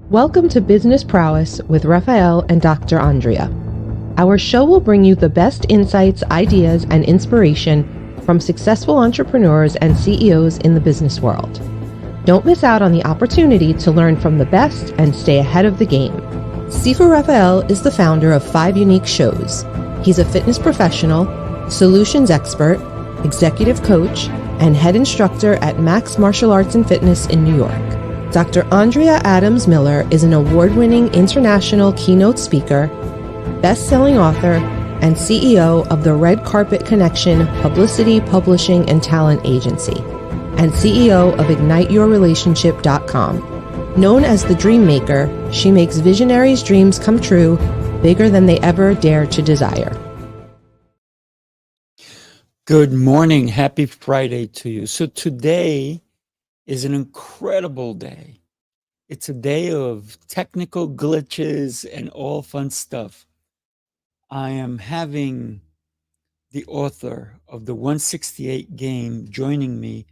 Welcome to Business Prowess with Rafael and Dr. Andrea. Our show will bring you the best insights, ideas, and inspiration from successful entrepreneurs and CEOs in the business world. Don't miss out on the opportunity to learn from the best and stay ahead of the game. Sifu Rafael is the founder of 5 Unique Shows. He's a fitness professional, solutions expert, executive coach, and head instructor at Max Martial Arts and Fitness in New York. Dr. Andrea Adams-Miller is an award-winning international keynote speaker, best-selling author, and CEO of the Red Carpet Connection Publicity, Publishing, and Talent Agency, and CEO of IgniteYourRelationship.com. Known as the Dream Maker, she makes visionaries' dreams come true, bigger than they ever dare to desire. Good morning. Happy Friday to you. So today is an incredible day. It's a day of technical glitches and all fun stuff. I am having the author of the 168 game joining me.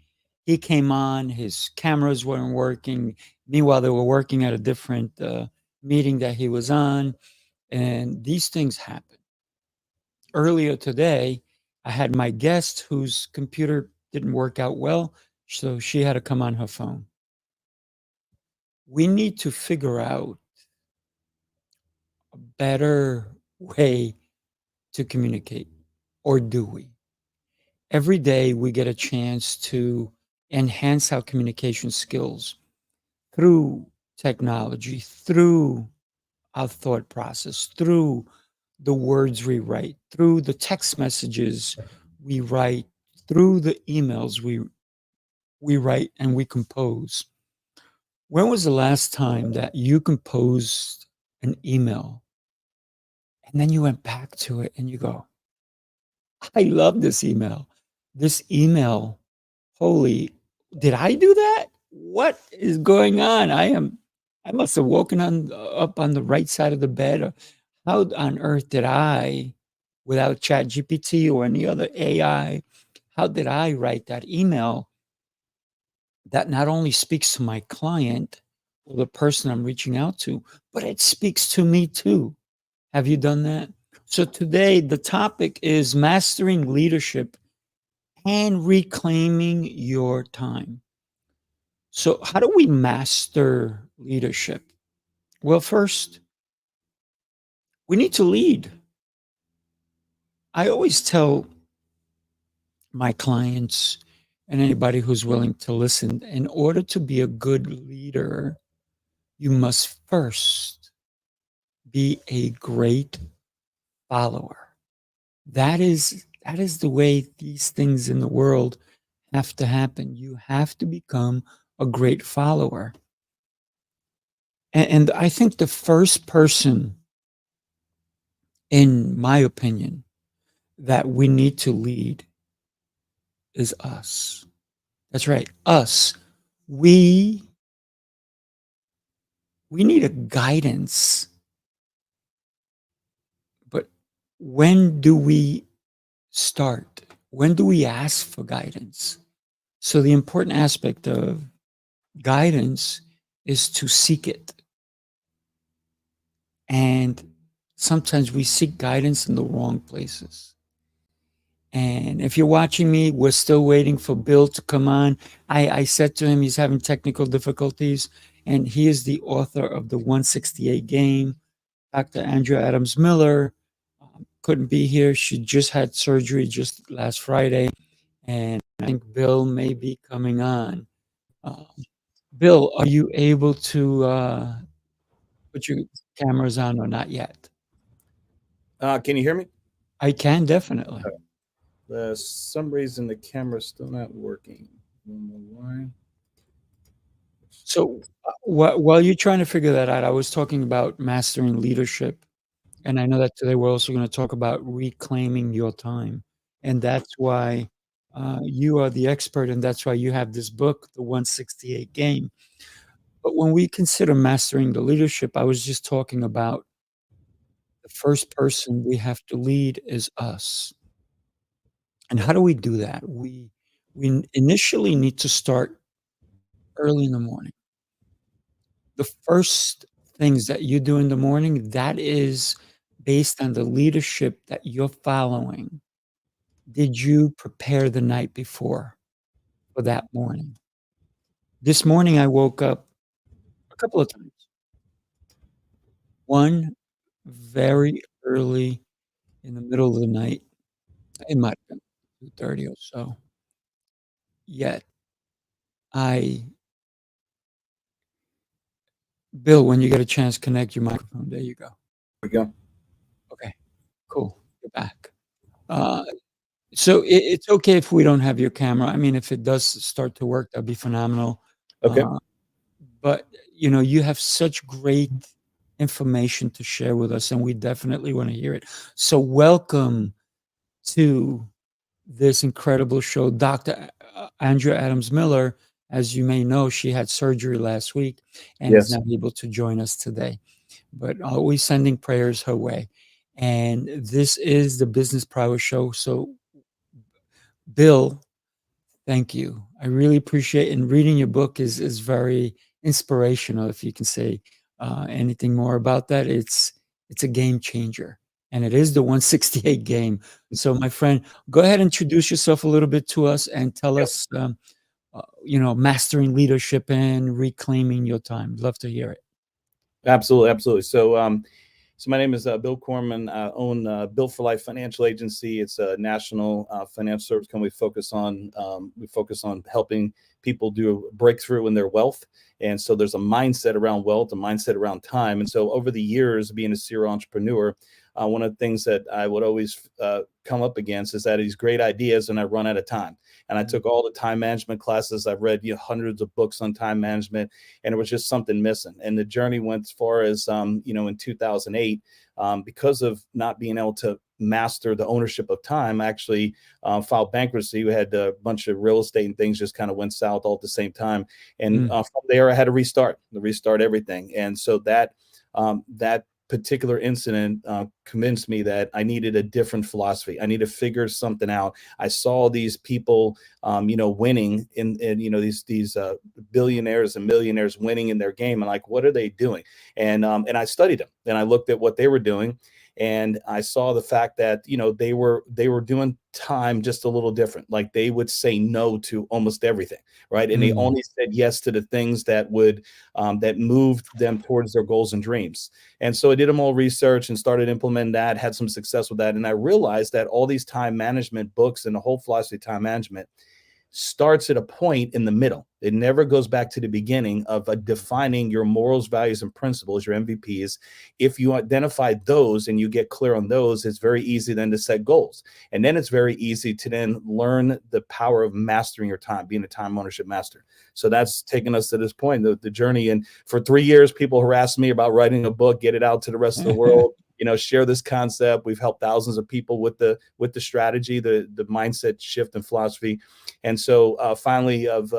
He came on, his cameras weren't working. Meanwhile, they were working at a different meeting that he was on. And these things happen. Earlier today, I had my guest whose computer didn't work out well, so she had to come on her phone. We need to figure out a better way to communicate, or do we? Every day we get a chance to enhance our communication skills through technology, through our thought process, through the words we write, through the text messages we write, through the emails we write and we compose. When was the last time that you composed an email and then you went back to it and you go, I love this email. This email, holy, did I do that? What is going on? I must have woken up on the right side of the bed. Or how on earth did I, without ChatGPT or any other AI, how did I write that email that not only speaks to my client or the person I'm reaching out to, but it speaks to me too? Have you done that? So today, the topic is mastering leadership and reclaiming your time. So how do we master leadership? Well, first, we need to lead. I always tell my clients and anybody who's willing to listen, in order to be a good leader, you must first be a great follower. That is the way these things in the world have to happen. You have to become a great follower. And I think the first person, in my opinion, that we need to lead is us. That's right, us. We need a guidance. But when do we start? When do we ask for guidance? So the important aspect of guidance is to seek it. And sometimes we seek guidance in the wrong places. And if you're watching me, we're still waiting for Bill to come on. I said to him he's having technical difficulties, and he is the author of the 168 game. Dr. Andrea Adams-Miller couldn't be here. She just had surgery just last Friday, and I think Bill may be coming on. Bill, are you able to put your cameras on or not yet? Can you hear me? I can, definitely. Some reason the camera's still not working. I don't know why. So while you're trying to figure that out, I was talking about mastering leadership. And I know that today we're also going to talk about reclaiming your time. And that's why you are the expert, and that's why you have this book, The 168 Game. But when we consider mastering the leadership, I was just talking about the first person we have to lead is us. And how do we do that? We initially need to start early in the morning. the first things that you do in the morning, that is based on the leadership that you're following. Did you prepare the night before for that morning? This morning, I woke up a couple of times. One, very early in the middle of the night. It might have been 2:30 or so. Yet, I Bill, when you get a chance, connect your microphone. There you go. we go. Okay, cool. You're back. So it's okay if we don't have your camera. I mean, if it does start to work, that'd be phenomenal. Okay. But you have such great information to share with us, and we definitely want to hear it. So welcome to this incredible show, Dr. Andrea Adams-Miller. As you may know, she had surgery last week and is Yes. not able to join us today, but always sending prayers her way. And this is the Business Prowess show. So, Bill, thank you. I really appreciate it. And reading your book is very inspirational. If you can say anything more about that, it's a game changer, and it is the 168 game. So, my friend, go ahead and introduce yourself a little bit to us and tell Yep. us, mastering leadership and reclaiming your time. Love to hear it. Absolutely, absolutely. So my name is Bill Corman. I own Built for Life Financial Agency. It's a national financial service company. We focus on helping people do a breakthrough in their wealth. And so there's a mindset around wealth, a mindset around time. And so over the years, being a serial entrepreneur, one of the things that I would always come up against is that these great ideas and I run out of time. And I took all the time management classes. I've read hundreds of books on time management, and it was just something missing. And the journey went as far as, in 2008, because of not being able to master the ownership of time, I actually filed bankruptcy. We had a bunch of real estate and things just kind of went south all at the same time. And from there, I had to restart everything. And so that particular incident convinced me that I needed a different philosophy. I need to figure something out. I saw these people, winning in these billionaires and millionaires winning in their game, and like, what are they doing? And I studied them, and I looked at what they were doing, and I saw the fact that they were doing time just a little different. Like, they would say no to almost everything, right? And they only said yes to the things that would that moved them towards their goals and dreams. And so I did them all research and started implementing that, had some success with that. And I realized that all these time management books and the whole philosophy of time management starts at a point in the middle. It never goes back to the beginning of defining your morals, values, and principles, your MVPs. If you identify those and you get clear on those, it's very easy then to set goals. And then it's very easy to then learn the power of mastering your time, being a time ownership master. So that's taken us to this point, the journey. And for 3 years, people harassed me about writing a book, get it out to the rest of the world. Share this concept. We've helped thousands of people with the strategy, the mindset shift and philosophy. And so finally, of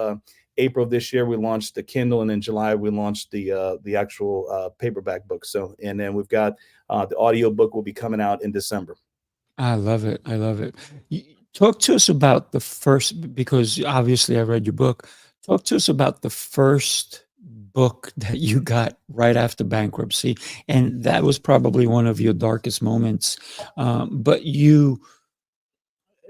April of this year, we launched the Kindle, and in July we launched the actual paperback book. So, and then we've got the audio book will be coming out in December. I love it. I love it. Talk to us about the first, because obviously I read your book. Talk to us about the first book that you got right after bankruptcy. And that was probably one of your darkest moments. But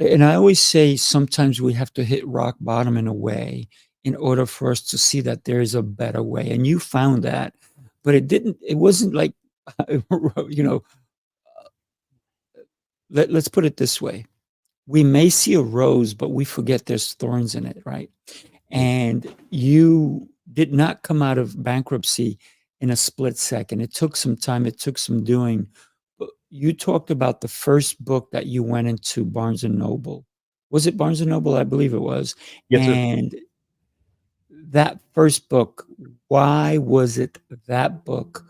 and I always say sometimes we have to hit rock bottom in a way in order for us to see that there is a better way. And you found that, but it wasn't like, let's put it this way. We may see a rose, but we forget there's thorns in it, right? And you did not come out of bankruptcy in a split second. It took some time. It took some doing. But you talked about the first book that you went into Barnes and Noble. Was it Barnes and Noble? I believe it was. Yes, sir. And that first book, why was it that book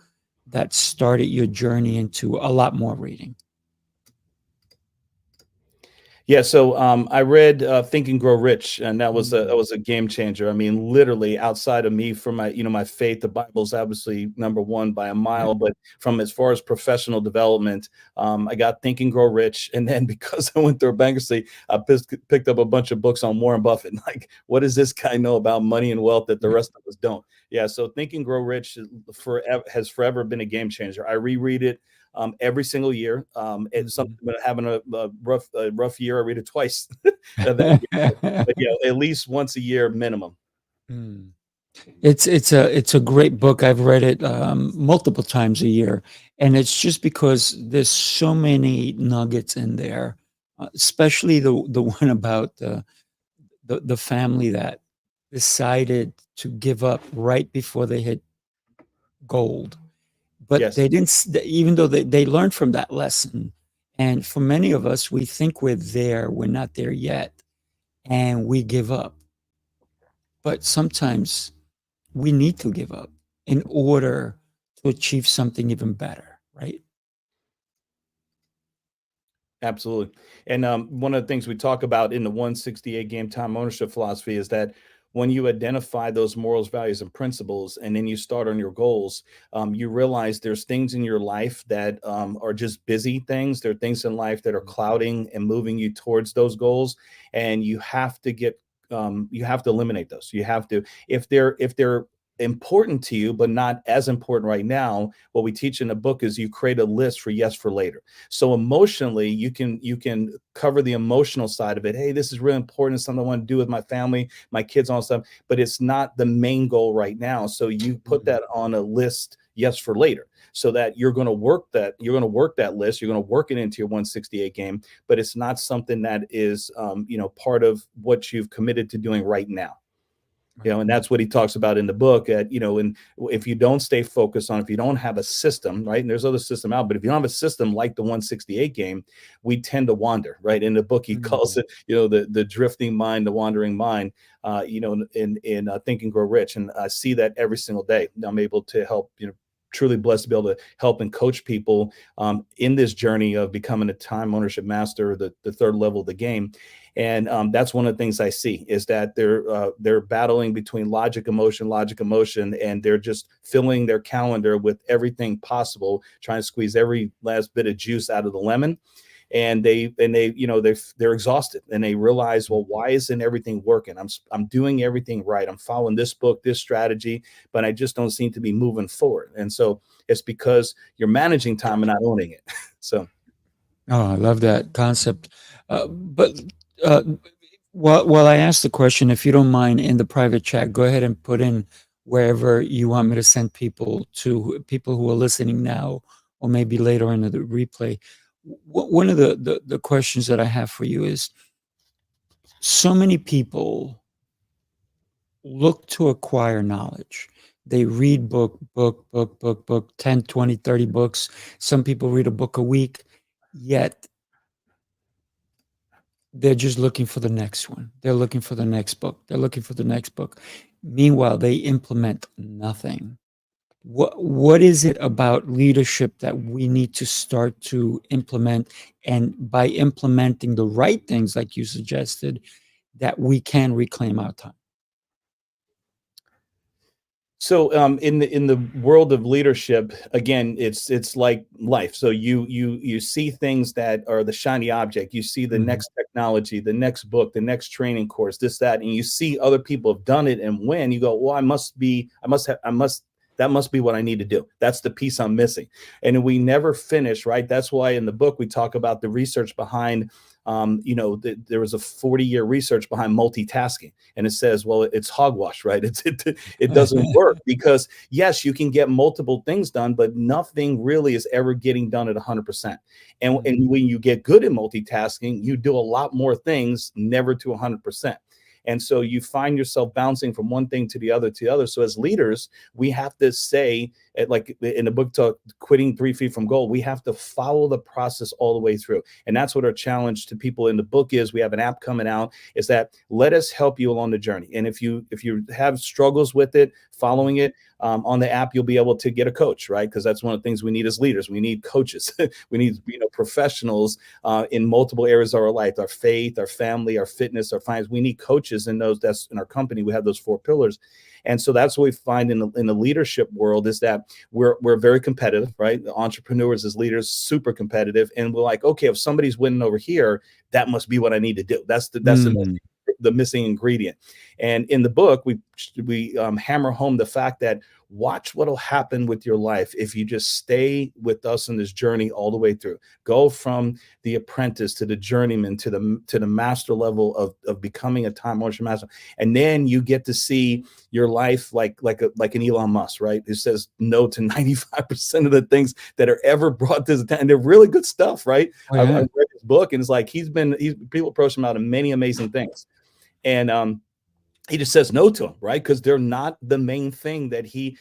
that started your journey into a lot more reading? Yeah, so I read Think and Grow Rich, and that was a game changer. I mean, literally, outside of me, for my my faith, the Bible's obviously number one by a mile. But from as far as professional development, I got Think and Grow Rich, and then because I went through a bankruptcy, I picked up a bunch of books on Warren Buffett. Like, what does this guy know about money and wealth that the rest of us don't? Yeah, so Think and Grow Rich has forever been a game changer. I reread it every single year. It's something, but having a rough year, I read it twice. But yeah, at least once a year minimum. Mm. It's a great book. I've read it multiple times a year, and it's just because there's so many nuggets in there, especially the one about the family that decided to give up right before they hit gold. But Yes, they didn't, even though they learned from that lesson. And for many of us, we think we're there, we're not there yet, and we give up. But sometimes we need to give up in order to achieve something even better, right? absolutely. And one of the things we talk about in the 168 game time ownership philosophy is that when you identify those morals, values, and principles, and then you start on your goals, you realize there's things in your life that are just busy things. There are things in life that are clouding and moving you towards those goals, and you have to you have to eliminate those. You have to, if they're important to you but not as important right now, what we teach in the book is you create a list for yes for later. So emotionally, you can cover the emotional side of it. Hey, this is really important. It's something I want to do with my family, my kids, all stuff, but it's not the main goal right now. So you put that on a list, yes for later, so that you're going to work that list. You're going to work it into your 168 game, but it's not something that is part of what you've committed to doing right now. And that's what he talks about in the book. And if you don't stay focused on, if you don't have a system, right? And there's other system out, but if you don't have a system like the 168 game, we tend to wander, right? In the book, he calls it, the drifting mind, the wandering mind, in Think and Grow Rich. And I see that every single day. I'm able to help, truly blessed to be able to help and coach people in this journey of becoming a time ownership master, the third level of the game. And that's one of the things I see is that they're battling between logic, emotion, and they're just filling their calendar with everything possible, trying to squeeze every last bit of juice out of the lemon. And they're exhausted, and they realize, well, why isn't everything working? I'm doing everything right. I'm following this book, this strategy, but I just don't seem to be moving forward. And so it's because you're managing time and not owning it. So. Oh, I love that concept. But while I ask the question, if you don't mind, in the private chat, go ahead and put in wherever you want me to send people to, people who are listening now or maybe later in the replay. One of the questions that I have for you is, so many people look to acquire knowledge. They read book, 10, 20, 30 books. Some people read a book a week, yet they're just looking for the next one. They're looking for the next book. They're looking for the next book. Meanwhile, they implement nothing. What is it about leadership that we need to start to implement? And by implementing the right things, like you suggested, that we can reclaim our time? So in the world of leadership, again, it's like life. So you see things that are the shiny object. You see the next technology, the next book, the next training course, this, that, and you see other people have done it and win. You go, well, that must be what I need to do. That's the piece I'm missing. And we never finish, right? That's why in the book we talk about the research behind there was a 40-year research behind multitasking, and it says, well, it's hogwash, right? It doesn't work, because yes, you can get multiple things done, but nothing really is ever getting done at 100%. And when you get good at multitasking, you do a lot more things, never to 100%. And so you find yourself bouncing from one thing to the other to the other. So as leaders, we have to say, like in the book talk, Quitting 3 Feet from Goal, we have to follow the process all the way through. And that's what our challenge to people in the book is. We have an app coming out, is that let us help you along the journey. And if you have struggles with it, following it, on the app, you'll be able to get a coach, right? Because that's one of the things we need as leaders. We need coaches. We need, professionals in multiple areas of our life, our faith, our family, our fitness, our finance. We need coaches in those. That's in our company. We have those 4 pillars. And so that's what we find in the leadership world, is that we're very competitive, right? The entrepreneurs as leaders, super competitive. And we're like, okay, if somebody's winning over here, that must be what I need to do. That's the missing ingredient. And in the book, we hammer home the fact that watch what'll happen with your life if you just stay with us in this journey all the way through. Go from the apprentice to the journeyman to the master level of becoming a time ownership master, and then you get to see your life like an Elon Musk, right? Who says no to 95% of the things that are ever brought to his attention. And they're really good stuff, right? Oh, yeah. I read his book, and it's like people approach him out of many amazing things, and he just says no to them, right? Because they're not the main thing that he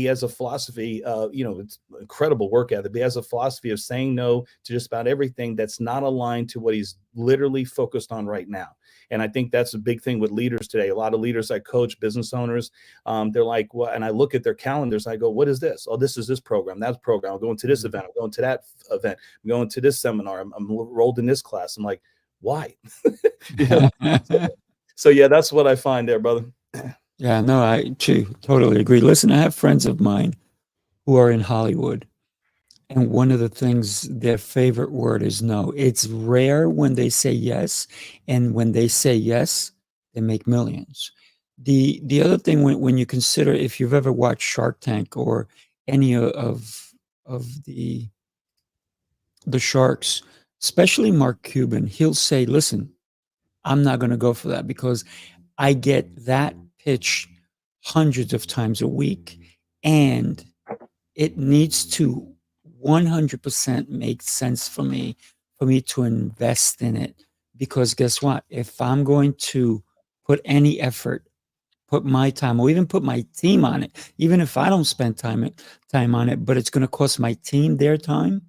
has a philosophy, it's incredible work ethic, but he has a philosophy of saying no to just about everything that's not aligned to what he's literally focused on right now. And I think that's a big thing with leaders today. A lot of leaders I coach, business owners, they're like, well, and I look at their calendars, I go, what is this? Oh, this is this program, that program. I'm going to this event, I'm going to that event, I'm going to this seminar, I'm enrolled in this class. I'm like, why? So yeah, that's what I find there, brother. Yeah, no, I totally agree. Listen, I have friends of mine who are in Hollywood, and one of the things, their favorite word is no. It's rare when they say yes, and when they say yes, they make millions. The other thing, when you consider, if you've ever watched Shark Tank or any of the sharks, especially Mark Cuban, he'll say, listen, I'm not going to go for that because I get that pitch hundreds of times a week, and it needs to 100% make sense for me to invest in it. Because guess what? If I'm going to put any effort, put my time, or even put my team on it, even if I don't spend time on it, but it's going to cost my team their time,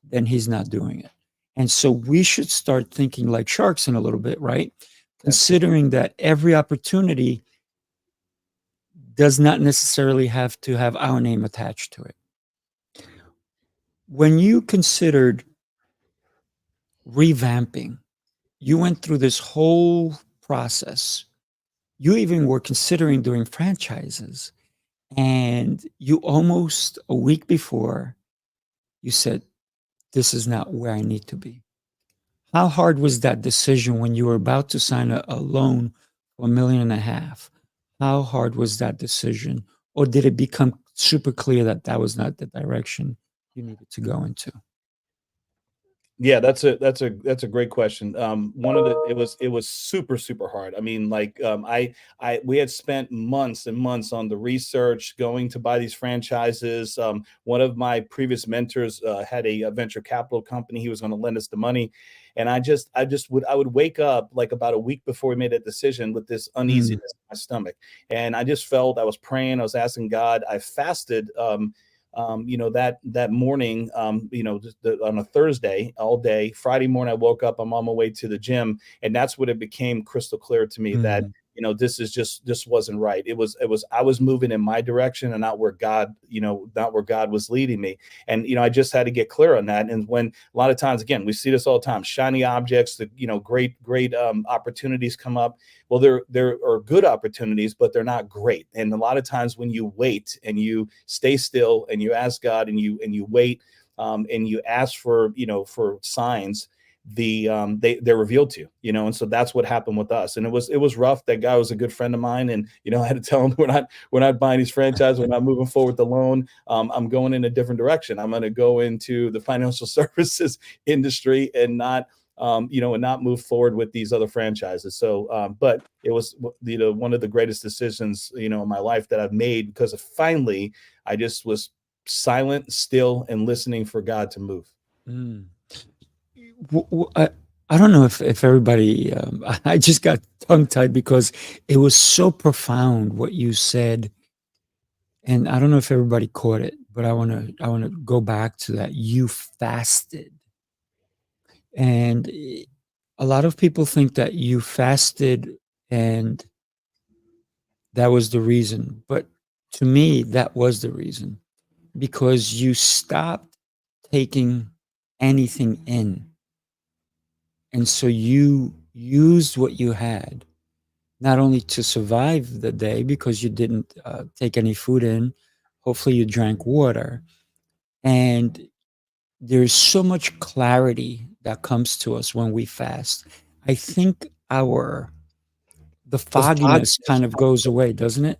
then he's not doing it. And so we should start thinking like sharks in a little bit, right? Considering that every opportunity does not necessarily have to have our name attached to it. When you considered revamping, you went through this whole process. You even were considering doing franchises, and you almost a week before, you said, this is not where I need to be. How hard was that decision when you were about to sign a loan for $1.5 million? How hard was that decision? Or did it become super clear that that was not the direction you needed to go into? Yeah, that's a great question. It was super, super hard. I mean, like, we had spent months and months on the research, going to buy these franchises. One of my previous mentors had a venture capital company. He was going to lend us the money. And I would wake up like about a week before we made that decision with this uneasiness in my stomach. And I just felt, I was praying, I was asking God, I fasted, that morning, on a Thursday all day. Friday morning, I woke up, I'm on my way to the gym. And that's when it became crystal clear to me that, this wasn't right. I was moving in my direction and not where God was leading me. And, I just had to get clear on that. And when a lot of times, again, we see this all the time, shiny objects, great opportunities come up. Well, there are good opportunities, but they're not great. And a lot of times when you wait and you stay still and you ask God and you wait, and you ask for signs, they're revealed to you, and so that's what happened with us. And it was rough. That guy was a good friend of mine, and I had to tell him, we're not buying these franchises, we're not moving forward with the loan. I'm going in a different direction. I'm going to go into the financial services industry and not move forward with these other franchises. So but it was one of the greatest decisions in my life that I've made, because finally I just was silent, still, and listening for God to move. I don't know if everybody, I just got tongue tied because it was so profound what you said. And I don't know if everybody caught it, but I want to go back to that. You fasted. And a lot of people think that you fasted and that was the reason. But to me, that was the reason because you stopped taking anything in. And so you used what you had, not only to survive the day because you didn't take any food in, hopefully you drank water. And there's so much clarity that comes to us when we fast. I think the Those fogginess kind of goes away, doesn't it?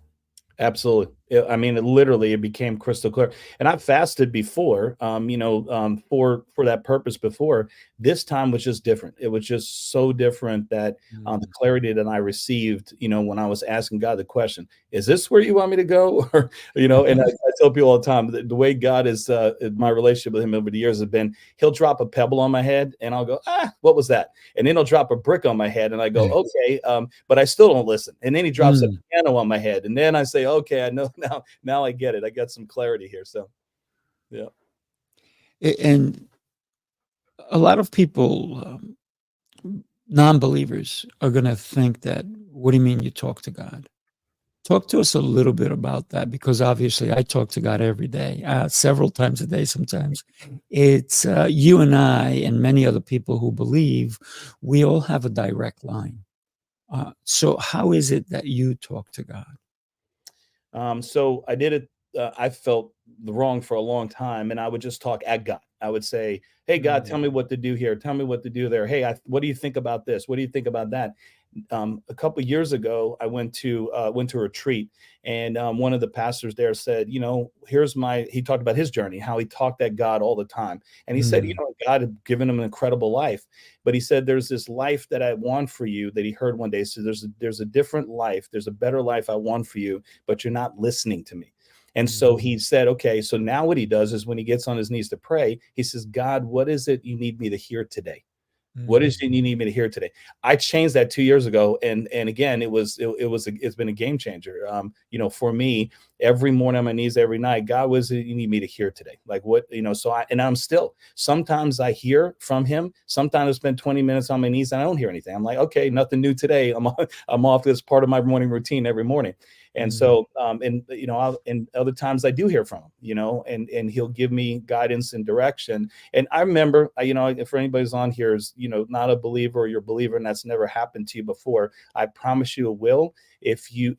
Absolutely. I mean, it became crystal clear. And I've fasted before, for that purpose before. This time was just different. It was just so different that the Mm. clarity that I received, when I was asking God the question, is this where you want me to go? Or, and I tell people all the time that the way God is, my relationship with him over the years has been, he'll drop a pebble on my head and I'll go, what was that? And then he'll drop a brick on my head and I go, okay, but I still don't listen. And then he drops a Mm. piano on my head and then I say, okay, I know now I get it. I got some clarity here. So, yeah. And a lot of people, non-believers, are going to think that, what do you mean you talk to God? Talk to us a little bit about that because obviously I talk to God every day, several times a day sometimes. It's you and I and many other people who believe we all have a direct line. So how is it that you talk to God? So I did it. I felt the wrong for a long time, and I would just talk at God. I would say, "Hey, God, tell Mm. me what to do here. Tell me what to do there. Hey, what do you think about this? What do you think about that?" A couple of years ago, I went to a retreat, and one of the pastors there said, he talked about his journey, how he talked at God all the time, and he said, Mm. God had given him an incredible life, but he said, there's this life that I want for you that he heard one day. So there's a different life, there's a better life I want for you, but you're not listening to me. And so Mhm. he said, okay, so now what he does is when he gets on his knees to pray, he says, God, what is it you need me to hear today? What is Mm. it you need me to hear today? I changed that 2 years ago, and again, it's been a game changer. For me, every morning on my knees, every night, God, what is it you need me to hear today? Like what So I'm still. Sometimes I hear from Him. Sometimes I spend 20 minutes on my knees and I don't hear anything. I'm like, okay, nothing new today. I'm off. This part of my morning routine every morning. And Mm. so, and other times I do hear from Him. And He'll give me guidance and direction. And I remember, if anybody's on here is, not a believer or you're a believer and that's never happened to you before, I promise you it will. If you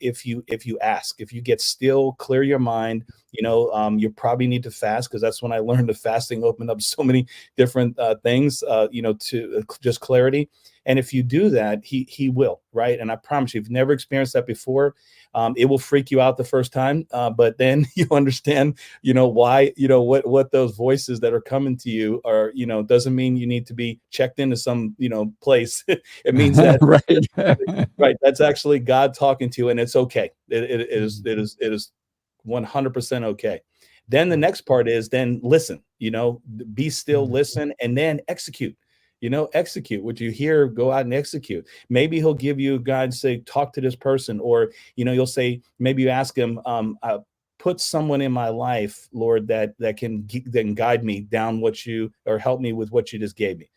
ask, if you get still, clear your mind, you probably need to fast because that's when I learned the fasting opened up so many different things, to just clarity. And if you do that, he will, right? And I promise you, if you've never experienced that before, it will freak you out the first time, but then you understand, why, what those voices that are coming to you are, doesn't mean you need to be checked into some, place. It means that, Right. right, that's actually God talking to you, and it's okay. It is 100% okay. Then the next part is then listen, be still, Mm. listen, and then execute. Execute what you hear, go out and execute. Maybe he'll give you a guide, say, talk to this person, or you'll say, maybe you ask him, put someone in my life, Lord, that can guide me down what you, or help me with what you just gave me.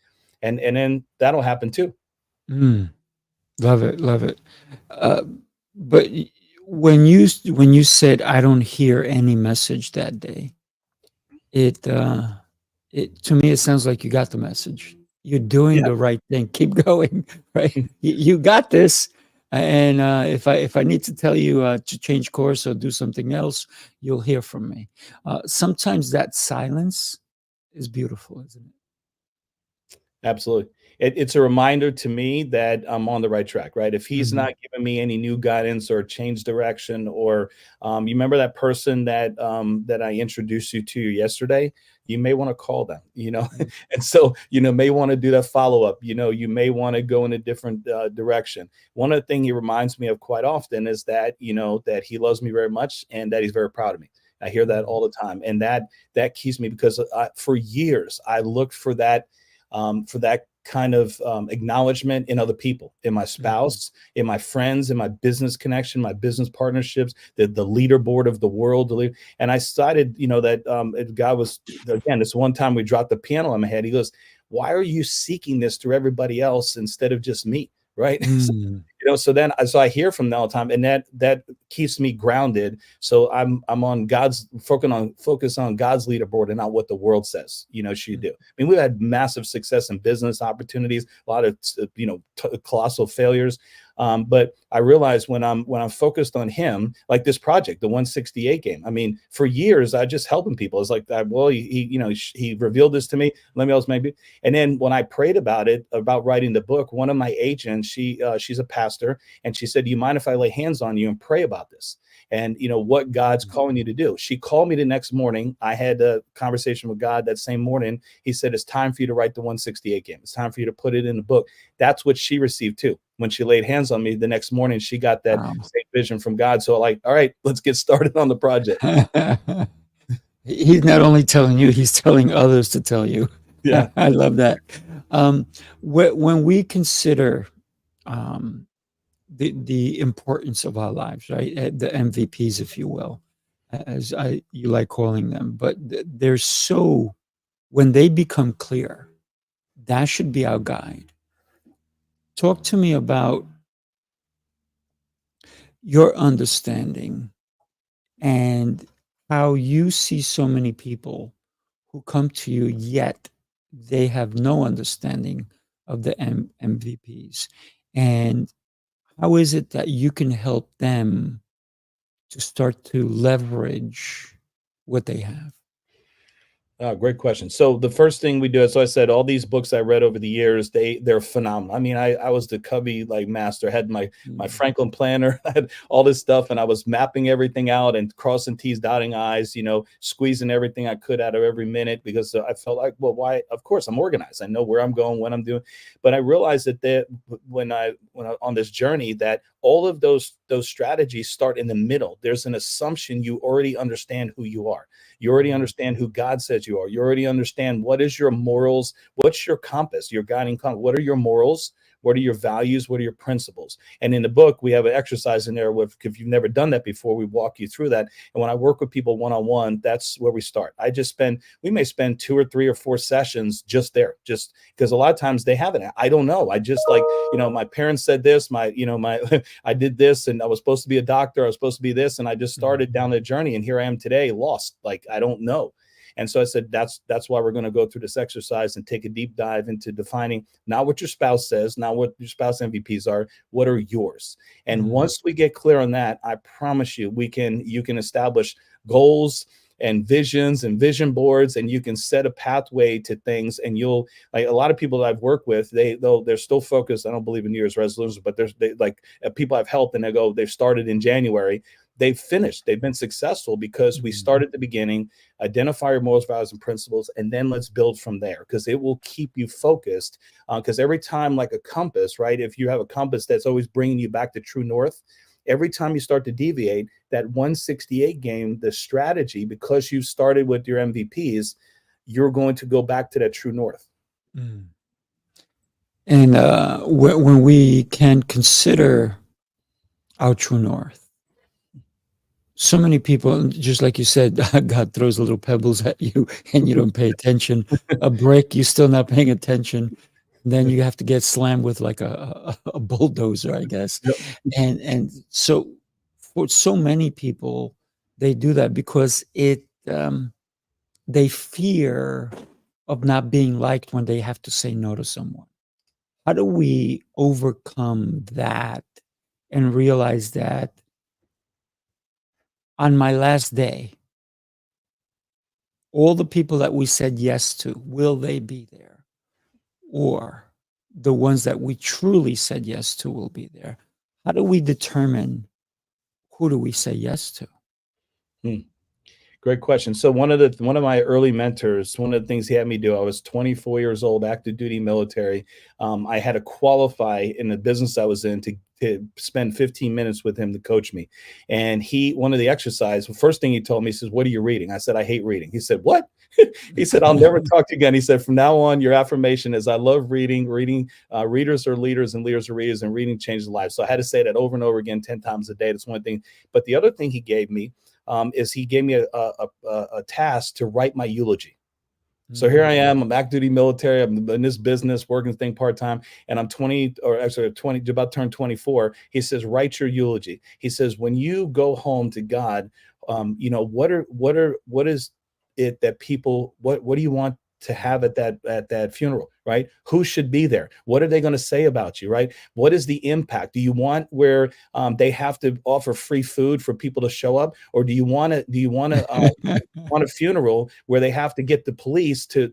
And then that'll happen too. Mm. Love it, love it. Uh, but when you said, "I don't hear any message that day," it, it to me, it sounds like you got the message. You're doing Yeah. the right thing. Keep going, right? You got this, and, if I need to tell you, to change course or do something else, you'll hear from me. Sometimes that silence is beautiful, isn't it? Absolutely. It's a reminder to me that I'm on the right track, right? If he's Mhm. not giving me any new guidance or change direction, or you remember that person that I introduced you to yesterday, you may want to call them, Mm. and so may want to do that follow up. You may want to go in a different direction. One of the things he reminds me of quite often is that that he loves me very much and that he's very proud of me. I hear that Mhm. all the time, and that keeps me because for years I looked for that kind of acknowledgement in other people, in my spouse, in my friends, in my business connection, my business partnerships, the leaderboard of the world. And I decided, that God was, again, this one time we dropped the piano on my head. He goes, why are you seeking this through everybody else instead of just me? Right. So I hear from them all the time, and that keeps me grounded. So I'm on God's focus on God's leaderboard and not what the world says, should do. I mean, we've had massive success in business opportunities, a lot of, colossal failures. But I realized when I'm focused on him, like this project, the 168 game, I mean, for years, I just helping people. It's like, he revealed this to me. Let me else maybe. And then when I prayed about writing the book, one of my agents, she's a pastor, and she said, do you mind if I lay hands on you and pray about this? And what God's calling you to do. She called me the next morning. I had a conversation with God that same morning. He said, it's time for you to write the 168 game. It's time for you to put it in the book. That's what she received too. When she laid hands on me the next morning, she got that same vision from God. So all right, let's get started on the project. He's not only telling you, he's telling others to tell you. Yeah. I love that. When we consider the importance of our lives, right? The MVPs, if you will, as you like calling them, but they're so, when they become clear, that should be our guide. Talk to me about your understanding and how you see so many people who come to you, yet they have no understanding of the MVPs. And how is it that you can help them to start to leverage what they have? Great question. So the first thing we do, so I said, all these books I read over the years, they're phenomenal. I mean, I was the Covey master, had my Franklin planner, I had all this stuff, and I was mapping everything out and crossing T's, dotting I's, squeezing everything I could out of every minute, because I felt like, well, why? Of course, I'm organized. I know where I'm going, what I'm doing. But I realized that when I on this journey, that all of those strategies start in the middle. There's an assumption you already understand who you are. You already understand who God says you are. You already understand what is your morals, what's your compass, your guiding compass. What are your morals? What are your values? What are your principles? And in the book, we have an exercise in there with, if you've never done that before, we walk you through that. And when I work with people one-on-one, that's where we start. We may spend 2 or 3 or 4 sessions just there, just because a lot of times they haven't. I don't know. I just my parents said this, I did this, and I was supposed to be a doctor. I was supposed to be this. And I just started down the journey, and here I am today, lost. I don't know. And so I said, that's why we're going to go through this exercise and take a deep dive into defining not what your spouse says, not what your spouse MVPs are, what are yours. And once we get clear on that, I promise you, you can establish goals and visions and vision boards, and you can set a pathway to things. And you'll, like, a lot of people that I've worked with, they're still focused. I don't believe in New Year's resolutions, but people I've helped, and they've started in January. They've finished. They've been successful because we start at the beginning, identify your morals, values, and principles, and then let's build from there, because it will keep you focused. Because every time, like a compass, right? If you have a compass that's always bringing you back to true north, every time you start to deviate, that 168 game, the strategy, because you started with your MVPs, you're going to go back to that true north. And when we can consider our true north, so many people, just like you said, God throws little pebbles at you and you don't pay attention. A brick, you're still not paying attention. Then you have to get slammed with like a bulldozer, I guess. Yep. And so for so many people, they do that because they fear of not being liked when they have to say no to someone. How do we overcome that and realize that on my last day, all the people that we said yes to, will they be there? Or the ones that we truly said yes to will be there? How do we determine who do we say yes to? Great question. So one of my early mentors, one of the things he had me do, I was 24 years old, active duty military. I had to qualify in the business I was in to spend 15 minutes with him to coach me. And one of the exercise, the first thing he told me, he says, "What are you reading?" I said, "I hate reading." He said, "What?" He said, "I'll never talk to you again." He said, "From now on, your affirmation is I love reading. Readers are leaders and leaders are readers, and reading changes lives." So I had to say that over and over again, 10 times a day. That's one thing. But the other thing he gave me is he gave me a task to write my eulogy. So here I am, I'm active duty military, I'm in this business, working thing part-time, and I'm 20, or actually 20, about to turn 24. He says, "Write your eulogy." He says, "When you go home to God, what is it that people, what do you want to have at that funeral, right? Who should be there? What are they going to say about you, right? What is the impact? Do you want where they have to offer free food for people to show up, or do you want to want a funeral where they have to get the police to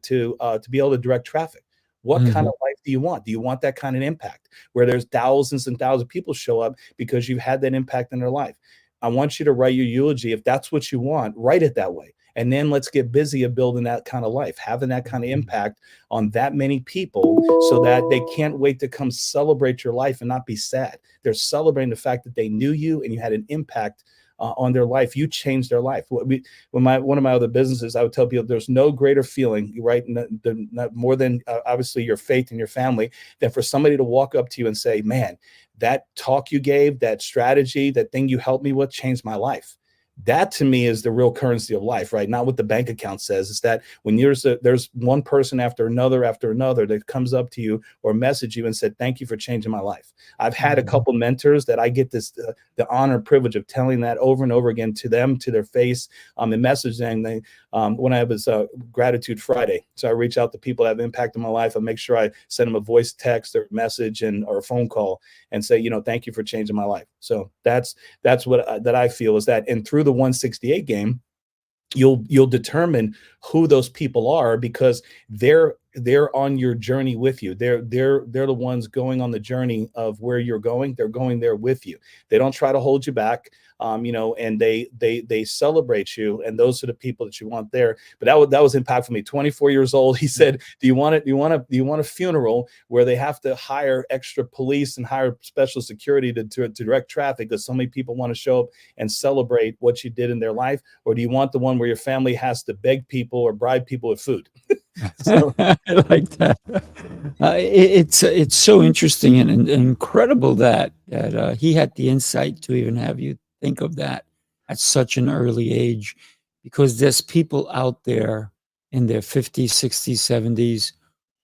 be able to direct traffic? What kind of life do you want? Do you want that kind of impact where there's thousands and thousands of people show up because you've had that impact in their life? I want you to write your eulogy. If that's what you want, write it that way. And then let's get busy at building that kind of life, having that kind of impact on that many people so that they can't wait to come celebrate your life and not be sad. They're celebrating the fact that they knew you and you had an impact on their life. You changed their life. One of my other businesses, I would tell people there's no greater feeling, right? Not more than obviously your faith and your family, than for somebody to walk up to you and say, "Man, that talk you gave, that strategy, that thing you helped me with changed my life." That to me is the real currency of life, right? Not what the bank account says. It's that when there's one person after another that comes up to you or message you and said, "Thank you for changing my life." I've had a couple mentors that I get the honor and privilege of telling that over and over again to them, to their face, and messaging them. When I was Gratitude Friday, so I reach out to people that have impacted my life. I make sure I send them a voice text or message or a phone call and say, "Thank you for changing my life." So that's what that I feel is that, and through the 168 game, you'll determine who those people are because they're on your journey with you. They're the ones going on the journey of where you're going. They're going there with you. They don't try to hold you back, and they celebrate you. And those are the people that you want there. But that was impactful for me. 24 years old. He said, "Do you want a funeral where they have to hire extra police and hire special security to direct traffic because so many people want to show up and celebrate what you did in their life? Or do you want the one where your family has to beg people or bribe people with food?" So, I like that. It's so interesting and incredible that he had the insight to even have you think of that at such an early age, because there's people out there in their 50s, 60s, 70s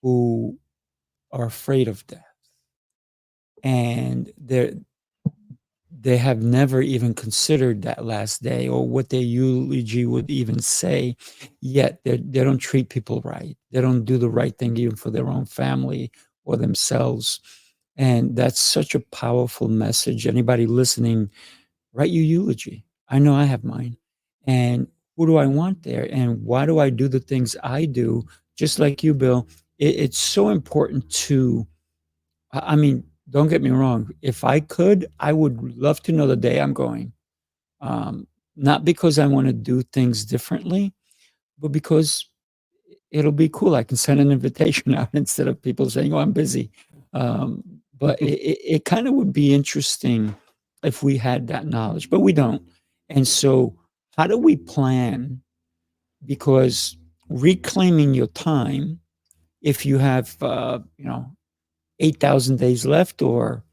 who are afraid of death, and they have never even considered that last day or what their eulogy would even say, yet they don't treat people right. They don't do the right thing even for their own family or themselves. And that's such a powerful message. Anybody listening, write your eulogy. I know I have mine. And who do I want there? And why do I do the things I do? Just like you, Bill, it's so important to, I mean, don't get me wrong. If I could, I would love to know the day I'm going. Not because I want to do things differently, but because it'll be cool. I can send an invitation out instead of people saying, "Oh, I'm busy." But it kind of would be interesting if we had that knowledge, but we don't. And so, how do we plan? Because reclaiming your time, if you have, 8,000 days left or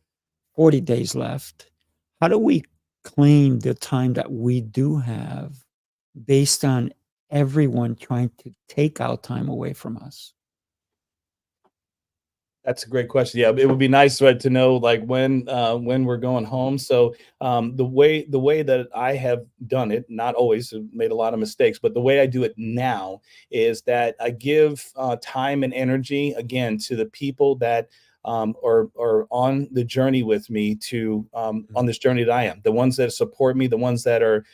40 days left, how do we claim the time that we do have based on everyone trying to take our time away from us? that's a great question. Yeah, it would be nice, right, to know like when we're going home. So the way that I have done it, not always, I've made a lot of mistakes, but the way I do it now is that I give time and energy again to the people that are on the journey with me to on this journey that I am, the ones that support me, the ones that are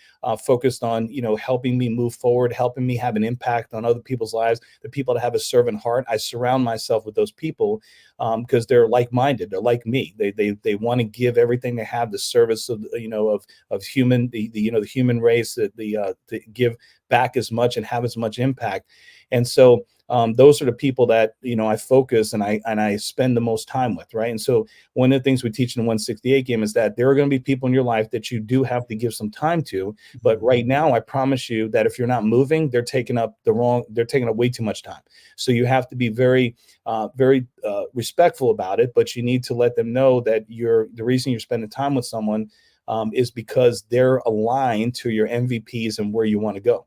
focused on, helping me move forward, helping me have an impact on other people's lives, the people that have a servant heart. I surround myself with those people because they're like-minded. They're like me. They want to give everything they have to service of, of human, the human race, to give back as much and have as much impact. And so those are the people that, I focus and I spend the most time with. Right. And so one of the things we teach in the 168 game is that there are going to be people in your life that you do have to give some time to. But right now, I promise you that if you're not moving, they're taking up way too much time. So you have to be very respectful about it. But you need to let them know that the reason you're spending time with someone is because they're aligned to your MVPs and where you want to go.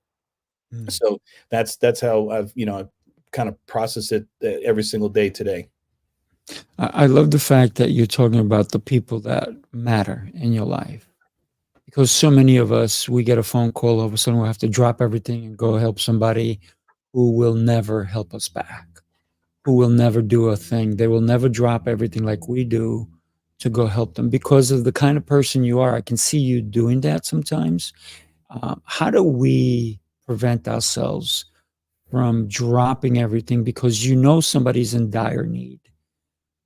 So that's how I've kind of process it every single day today. I love the fact that you're talking about the people that matter in your life, because so many of us, we get a phone call, all of a sudden we'll have to drop everything and go help somebody who will never help us back, who will never do a thing. They will never drop everything like we do to go help them because of the kind of person you are. I can see you doing that sometimes. How do we prevent ourselves from dropping everything because somebody's in dire need,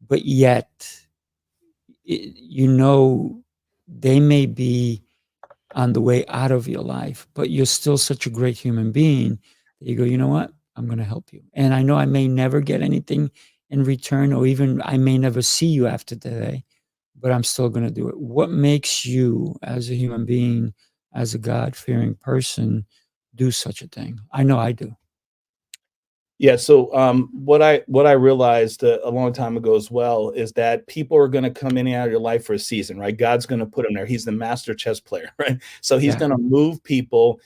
but yet they may be on the way out of your life, but you're still such a great human being that you go, you know what? I'm going to help you. And I know I may never get anything in return, or even I may never see you after today, but I'm still going to do it. What makes you, as a human being, as a God-fearing person, do such a thing? I know I do. Yeah. So what I realized a long time ago as well is that people are going to come in and out of your life for a season, right? God's going to put them there. He's the master chess player, right? So he's going to move people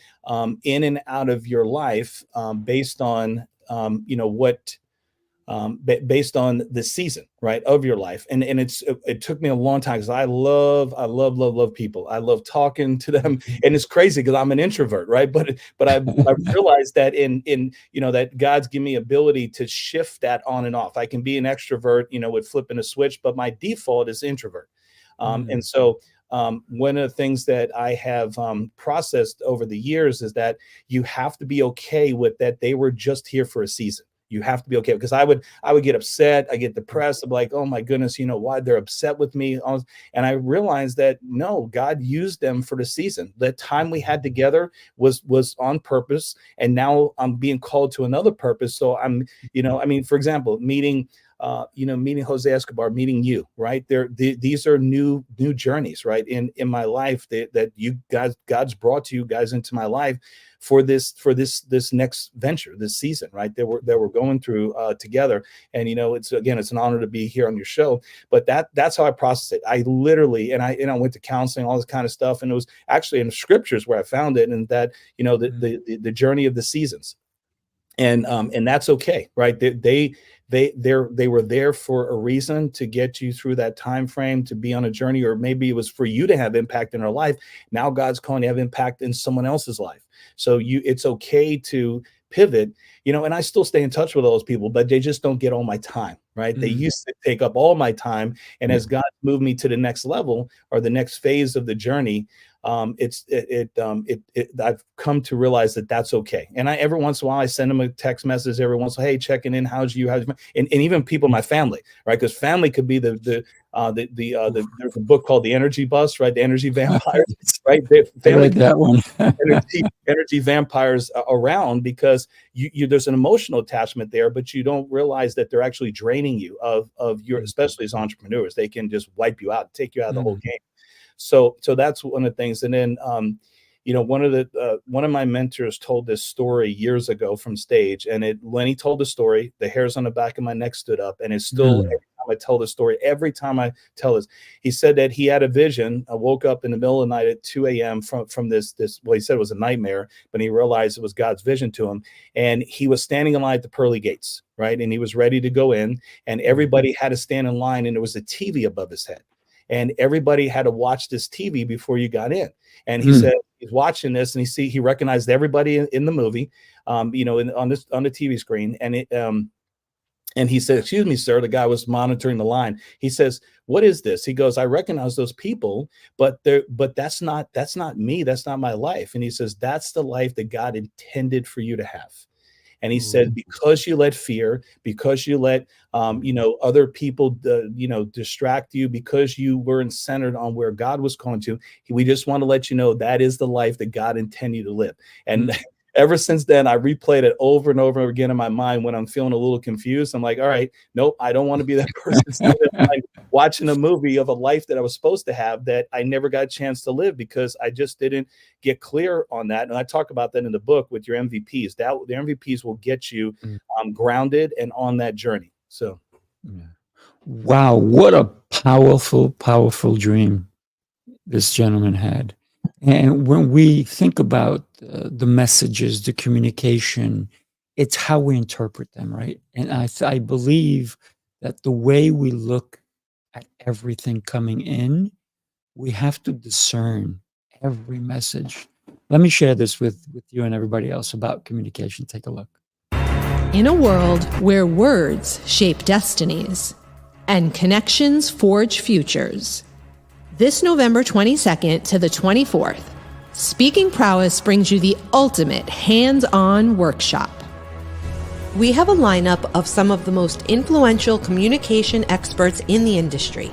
in and out of your life based on based on the season, right, of your life. And it took me a long time because I love people. I love talking to them. And it's crazy because I'm an introvert, right? But I realized that in that God's given me ability to shift that on and off. I can be an extrovert, with flipping a switch, but my default is introvert. And so one of the things that I have processed over the years is that you have to be okay with that. They were just here for a season. You have to be okay, because I would get upset. I get depressed. I'm like, oh my goodness, why they're upset with me. And I realized that no, God used them for the season. The time we had together was on purpose. And now I'm being called to another purpose. So I'm, for example, meeting Jose Escobar, meeting you, right? These are new journeys, right? In my life that you guys, God's brought you guys into my life for this next venture, this season, right? That we're going through together. And it's an honor to be here on your show. But that's how I process it. I literally, and I went to counseling, all this kind of stuff, and it was actually in the scriptures where I found it, and that the journey of the seasons. And that's okay, right? They were there for a reason, to get you through that time frame, to be on a journey, or maybe it was for you to have impact in our life. Now God's calling you to have impact in someone else's life. So it's okay to pivot, and I still stay in touch with those people, but they just don't get all my time, right? They used to take up all my time. And as God moved me to the next level, or the next phase of the journey, I've come to realize that that's okay. And every once in a while I send them a text message every once in a while, hey, checking in, how's you, and even people in my family, right? Because family could be there's a book called The Energy Bus, right? The Energy Vampires, right? I read that one. energy vampires around, because there's an emotional attachment there, but you don't realize that they're actually draining you of your, especially as entrepreneurs. They can just wipe you out, take you out of the whole game. So that's one of the things. And then, one of my mentors told this story years ago from stage, and when he told the story, the hairs on the back of my neck stood up, and it's still, every time I tell the story, every time I tell this, he said that he had a vision. I woke up in the middle of the night at 2 a.m. from this, well, he said it was a nightmare, but he realized it was God's vision to him. And he was standing in line at the pearly gates, right? And he was ready to go in, and everybody had to stand in line, and there was a TV above his head. And everybody had to watch this TV before you got in. And he said he's watching this, and he recognized everybody in the movie, on the TV screen. And he said, "Excuse me, sir." The guy was monitoring the line. He says, what is this? He goes, I recognize those people, but that's not me. That's not my life. And he says, that's the life that God intended for you to have. And he said, because you let fear, because you let, other people, distract you, because you weren't centered on where God was calling to, we just want to let you know that is the life that God intended you to live. And ever since then, I replayed it over and over again in my mind when I'm feeling a little confused. I'm like, all right, nope, I don't want to be that person like watching a movie of a life that I was supposed to have that I never got a chance to live because I just didn't get clear on that. And I talk about that in the book with your MVPs. The MVPs will get you grounded and on that journey. So, wow, what a powerful, powerful dream this gentleman had. And when we think about the messages, the communication, it's how we interpret them, right? And I believe that the way we look at everything coming in, we have to discern every message. Let me share this with you and everybody else about communication. Take a look. In a world where words shape destinies and connections forge futures, this November 22nd to the 24th, Speaking Prowess brings you the ultimate hands-on workshop. We have a lineup of some of the most influential communication experts in the industry.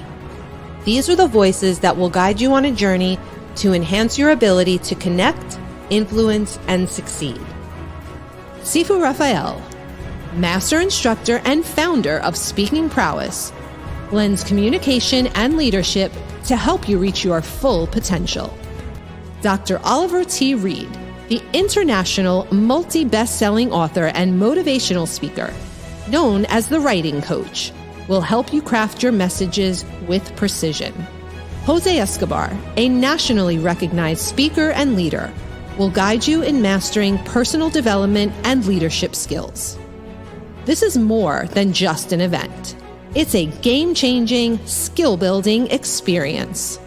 These are the voices that will guide you on a journey to enhance your ability to connect, influence, and succeed. Sifu Rafael, master instructor and founder of Speaking Prowess, blends communication and leadership to help you reach your full potential. Dr. Oliver T. Reed, the international multi-best-selling author and motivational speaker, known as the writing coach, will help you craft your messages with precision. Jose Escobar, a nationally recognized speaker and leader, will guide you in mastering personal development and leadership skills. This is more than just an event. It's a game-changing, skill-building experience.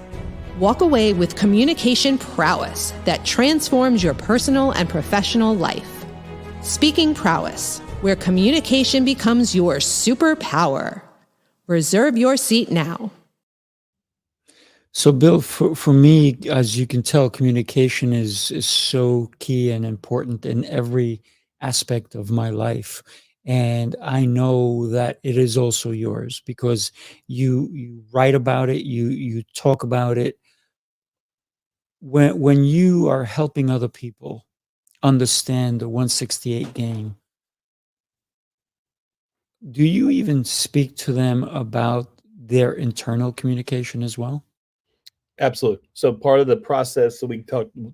Walk away with communication prowess that transforms your personal and professional life. Speaking Prowess, where communication becomes your superpower. Reserve your seat now. So, Bill, for me, as you can tell, communication is so key and important in every aspect of my life. And I know that it is also yours because you write about it, you talk about it. When you are helping other people understand the 168 game, do you even speak to them about their internal communication as well? Absolutely. So part of the process that we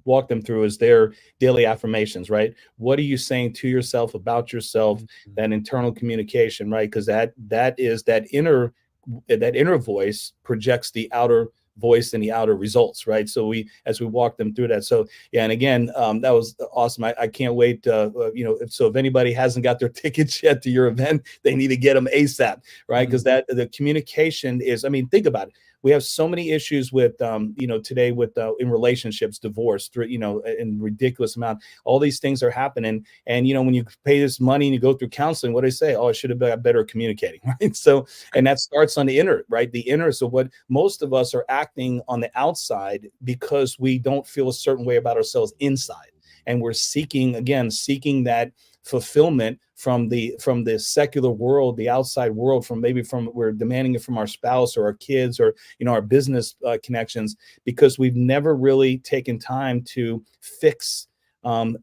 walk them through is their daily affirmations, right? What are you saying to yourself about yourself? That internal communication, right? Because that is that inner voice projects the outer voice and the outer results, right? So as we walk them through that. So yeah, and again, that was awesome. I can't wait. So if anybody hasn't got their tickets yet to your event, they need to get them ASAP, right? Because the communication is. I mean, think about it. We have so many issues with, today with in relationships, divorce, in ridiculous amount. All these things are happening. And, when you pay this money and you go through counseling, what do they say? Oh, I should have been better communicating, right? So, and that starts on the inner, right? The inner. So what most of us are acting on the outside because we don't feel a certain way about ourselves inside. And we're seeking that fulfillment from the secular world, the outside world, we're demanding it from our spouse or our kids or our business connections, because we've never really taken time to fix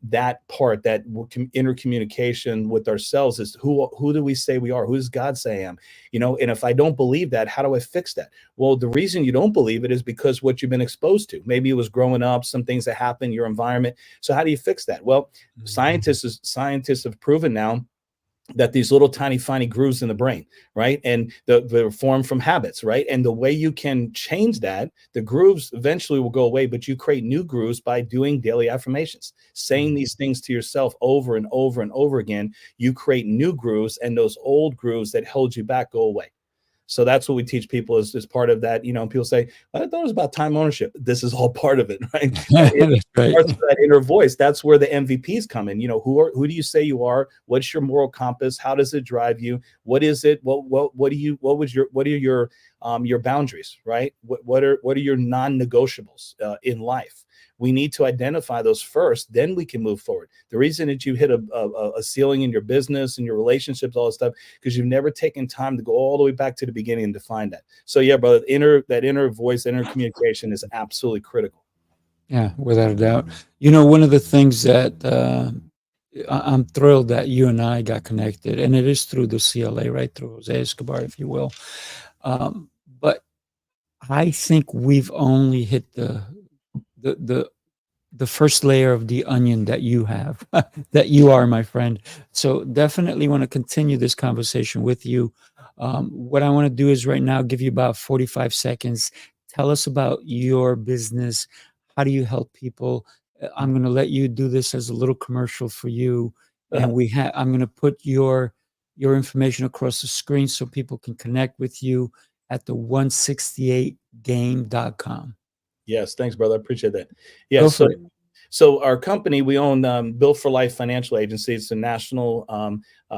that part, that inner communication with ourselves. Is who do we say we are? Who does God say I am? And if I don't believe that, how do I fix that? Well, the reason you don't believe it is because what you've been exposed to. Maybe it was growing up, some things that happen, your environment. So how do you fix that? Well, scientists have proven now that these little tiny grooves in the brain, right? And they're formed from habits, right? And the way you can change that, the grooves eventually will go away, but you create new grooves by doing daily affirmations, saying these things to yourself over and over and over again. You create new grooves, and those old grooves that held you back go away. So that's what we teach people as part of that. People say, I thought it was about time ownership. This is all part of it, right? It starts with that inner voice. That's where the MVPs come in. Who do you say you are? What's your moral compass? How does it drive you? What is it? What are your your boundaries, right? What are your non-negotiables in life? We need to identify those first, then we can move forward. The reason that you hit a ceiling in your business and your relationships, all that stuff, because you've never taken time to go all the way back to the beginning and define that. So yeah, brother, that inner voice, inner communication is absolutely critical. Yeah, without a doubt. You know, one of the things that I'm thrilled that you and I got connected, and it is through the CLA, right? Through Jose Escobar, if you will. But I think we've only hit the the the first layer of the onion that you have, that you are, my friend. So definitely want to continue this conversation with you. What I want to do is right now give you about 45 seconds. Tell us about your business. How do you help people? I'm going to let you do this as a little commercial for you. And I'm going to put your information across the screen so people can connect with you at the 168game.com. Yes, thanks, brother. I appreciate that. Yeah, Go for it. so our company, we own Built for Life Financial Agency. It's a national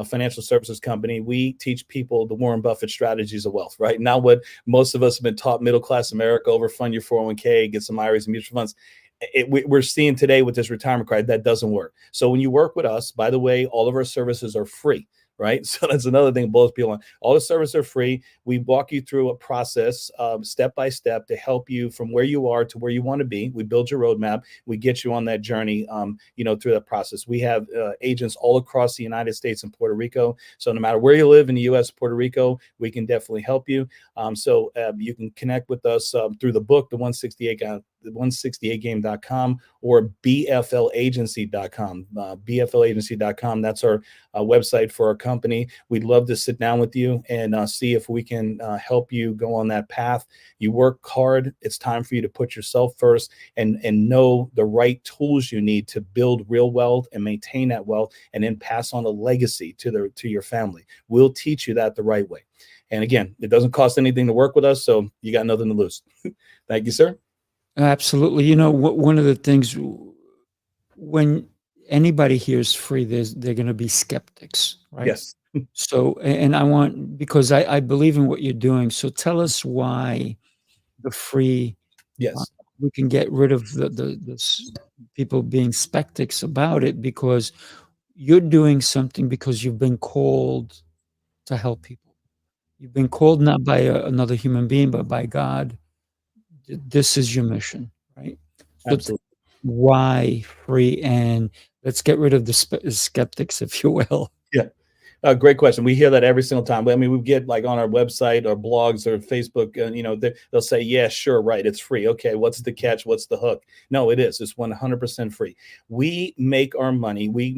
financial services company. We teach people the Warren Buffett strategies of wealth, right? Not what most of us have been taught, middle-class America, overfund your 401k, get some IRAs and mutual funds. We're seeing today with this retirement card, that doesn't work. So when you work with us, by the way, all of our services are free. Right. So that's another thing blows people on. All the services are free. We walk you through a process step by step to help you from where you are to where you want to be. We build your roadmap. We get you on that journey, through that process. We have agents all across the United States and Puerto Rico. So no matter where you live in the U.S., Puerto Rico, we can definitely help you. So you can connect with us through the book, the 168game.com or bflagency.com. bflagency.com. That's our website for our company. We'd love to sit down with you and see if we can help you go on that path. You work hard. It's time for you to put yourself first and know the right tools you need to build real wealth and maintain that wealth, and then pass on a legacy to your family. We'll teach you that the right way. And again, it doesn't cost anything to work with us, so you got nothing to lose. Thank you, sir. Absolutely. You know, one of the things, when anybody hears free, they're going to be skeptics, right? Yes. So, and I want, because I believe in what you're doing. So tell us why the free, Yes. we can get rid of the people being skeptics about it, because you're doing something because you've been called to help people. You've been called not by another human being, but by God. This is your mission, right? So Absolutely. why free? And let's get rid of the skeptics, if you will. Yeah. Great question. We hear that every single time. I mean, we get like on our website or blogs or Facebook, they'll say, yeah, sure, right, it's free. Okay, what's the catch? What's the hook? No, it is. It's 100% free. We make our money. We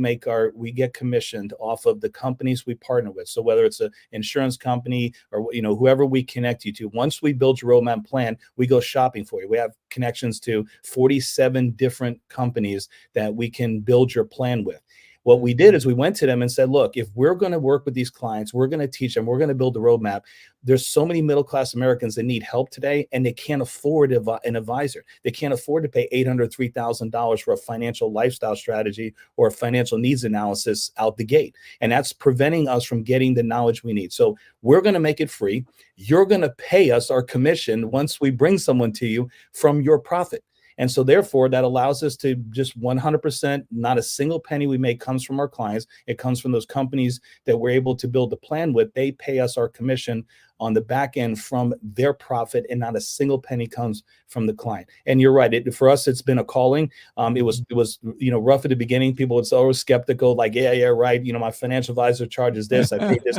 get commissioned off of the companies we partner with. So whether it's an insurance company or whoever we connect you to, once we build your roadmap plan, we go shopping for you. We have connections to 47 different companies that we can build your plan with. What we did is we went to them and said, look, if we're going to work with these clients, we're going to teach them, we're going to build the roadmap. There's so many middle-class Americans that need help today, and they can't afford an advisor. They can't afford to pay $800, $3,000 for a financial lifestyle strategy or a financial needs analysis out the gate. And that's preventing us from getting the knowledge we need. So we're going to make it free. You're going to pay us our commission once we bring someone to you from your profit. And so therefore, that allows us to just 100%, not a single penny we make comes from our clients. It comes from those companies that we're able to build the plan with. They pay us our commission on the back end from their profit, and not a single penny comes from the client. And you're right. For us, it's been a calling. It was rough at the beginning. People would say, always skeptical, like, yeah, right. My financial advisor charges this. I pay this.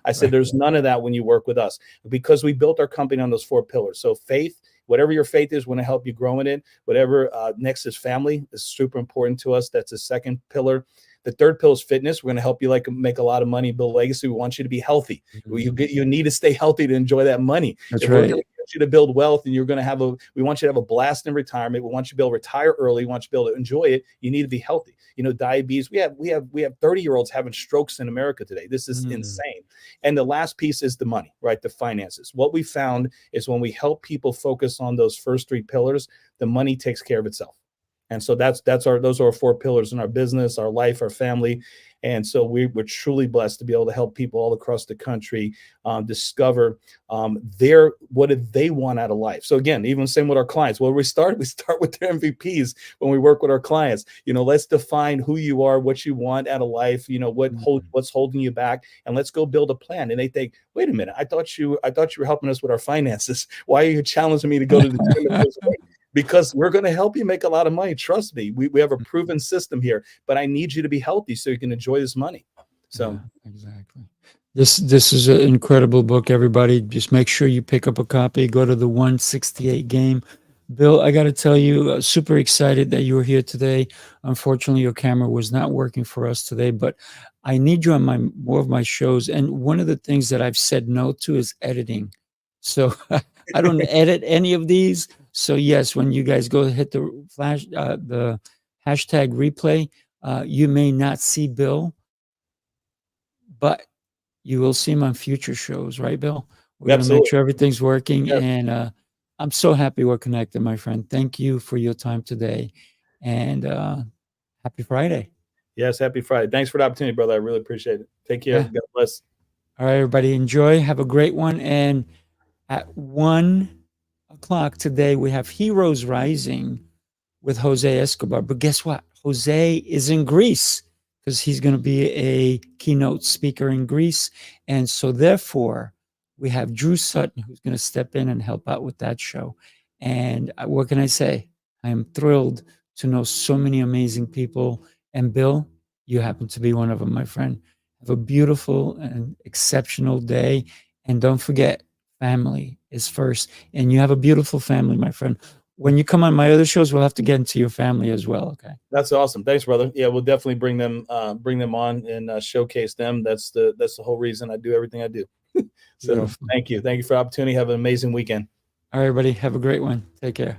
I said, there's none of that when you work with us, because we built our company on those 4 pillars. So faith. Whatever your faith is, we want to help you grow in it. Whatever next is family is super important to us. That's the second pillar. The third pillar is fitness. We're going to help you make a lot of money, build legacy. We want you to be healthy. Mm-hmm. You need to stay healthy to enjoy that money. That's if right. We're going to get you to build wealth, and we want you to have a blast in retirement. We want you to be able to retire early. We want you to be able to enjoy it. You need to be healthy. Diabetes. We have 30-year-olds having strokes in America today. This is insane. And the last piece is the money, right? The finances. What we found is when we help people focus on those first 3 pillars, the money takes care of itself. And so those are our 4 pillars in our business, our life, our family. And so we're truly blessed to be able to help people all across the country discover what did they want out of life. So again, even same with our clients. Well, we start with their MVPs when we work with our clients. Let's define who you are, what you want out of life. What's holding you back, and let's go build a plan. And they think, wait a minute, I thought you were helping us with our finances. Why are you challenging me to go to the gym and lose weight? Because we're going to help you make a lot of money. Trust me, we have a proven system here, but I need you to be healthy so you can enjoy this money. So yeah, exactly. This is an incredible book, everybody. Just make sure you pick up a copy. Go to the 168 game. Bill, I got to tell you, super excited that you were here today. Unfortunately, your camera was not working for us today, but I need you on more of my shows. And one of the things that I've said no to is editing. So I don't edit any of these. So yes, when you guys go hit the the hashtag replay, you may not see Bill, but you will see him on future shows, right, Bill? We're going to make sure everything's working. Yes. And I'm so happy we're connected, my friend. Thank you for your time today. And happy Friday. Yes, happy Friday. Thanks for the opportunity, brother. I really appreciate it. Take care. Yeah. God bless. All right, everybody. Enjoy. Have a great one. And at 1 o'clock today, we have Heroes Rising with Jose Escobar. But guess what? Jose is in Greece because he's going to be a keynote speaker in Greece. And so therefore, we have Drew Sutton, who's going to step in and help out with that show. And what can I say? I am thrilled to know so many amazing people. And Bill, you happen to be one of them, my friend. Have a beautiful and exceptional day. And don't forget, family is first. And you have a beautiful family, my friend. When you come on my other shows, we'll have to get into your family as well. Okay. That's awesome. Thanks, brother. Yeah, we'll definitely bring them on and showcase them. That's the whole reason I do everything I do. So beautiful. Thank you. Thank you for the opportunity. Have an amazing weekend. All right, everybody. Have a great one. Take care.